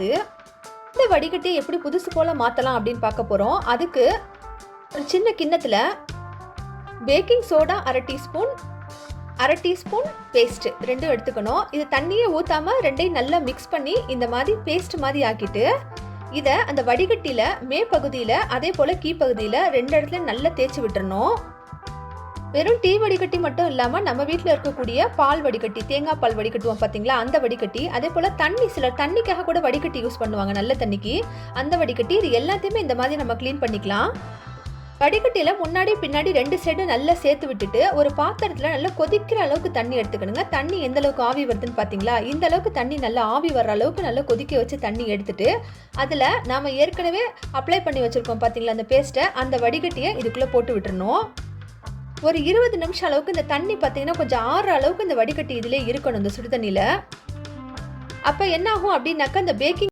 முடியாது. இந்த வடிகட்டியை எப்படி புதுசு போல் மாற்றலாம் அப்படின்னு பார்க்க போகிறோம். அதுக்கு ஒரு சின்ன கிண்ணத்தில் baking soda 1/2 teaspoon, 1/2 teaspoon paste ரெண்டும் எடுத்துக்கணும். இது தண்ணியை ஊற்றாமல் ரெண்டையும் நல்லா மிக்ஸ் பண்ணி இந்த மாதிரி பேஸ்ட் மாதிரி ஆக்கிட்டு இதை அந்த வடிகட்டியில் மேற்பகுதியில் அதே போல் கீழ்ப்பகுதியில் 2 இடத்துல நல்லா தேய்ச்சி விட்டுறணும். வெறும் டீ வடிகட்டி மட்டும் இல்லாமல் நம்ம வீட்டில் இருக்கக்கூடிய பால் வடிகட்டி, தேங்காய் பால் வடிகட்டுவோம் பார்த்தீங்களா, அந்த வடிகட்டி, அதே போல் தண்ணி, சிலர் தண்ணிக்காக கூட வடிகட்டி யூஸ் பண்ணுவாங்க, நல்ல தண்ணிக்கு, அந்த வடிகட்டி, இது எல்லாத்தையுமே இந்த மாதிரி நம்ம க்ளீன் பண்ணிக்கலாம். வடிகட்டியில் முன்னாடி பின்னாடி 2 சைடும் நல்லா சேர்த்து விட்டுட்டு ஒரு பாத்திரத்தில் நல்லா கொதிக்கிற அளவுக்கு தண்ணி எடுத்துக்கணுங்க. தண்ணி எந்த அளவுக்கு ஆவி வருதுன்னு பார்த்தீங்களா, இந்த அளவுக்கு தண்ணி நல்லா ஆவி வர்ற அளவுக்கு நல்லா கொதிக்க வச்சு தண்ணி எடுத்துட்டு அதில் நாம் ஏற்கனவே அப்ளை பண்ணி வச்சுருக்கோம் பார்த்தீங்களா அந்த பேஸ்ட்டை, அந்த வடிகட்டியை இதுக்குள்ளே போட்டு விட்டுறணும். ஒரு 20 நிமிஷம் அளவுக்கு இந்த தண்ணி பார்த்தீங்கன்னா கொஞ்சம் ஆறுற அளவுக்கு இந்த வடிகட்டி இதிலே இருக்கணும் இந்த சுடு தண்ணியில். அப்போ என்ன ஆகும் அப்படின்னாக்கா இந்த பேக்கிங்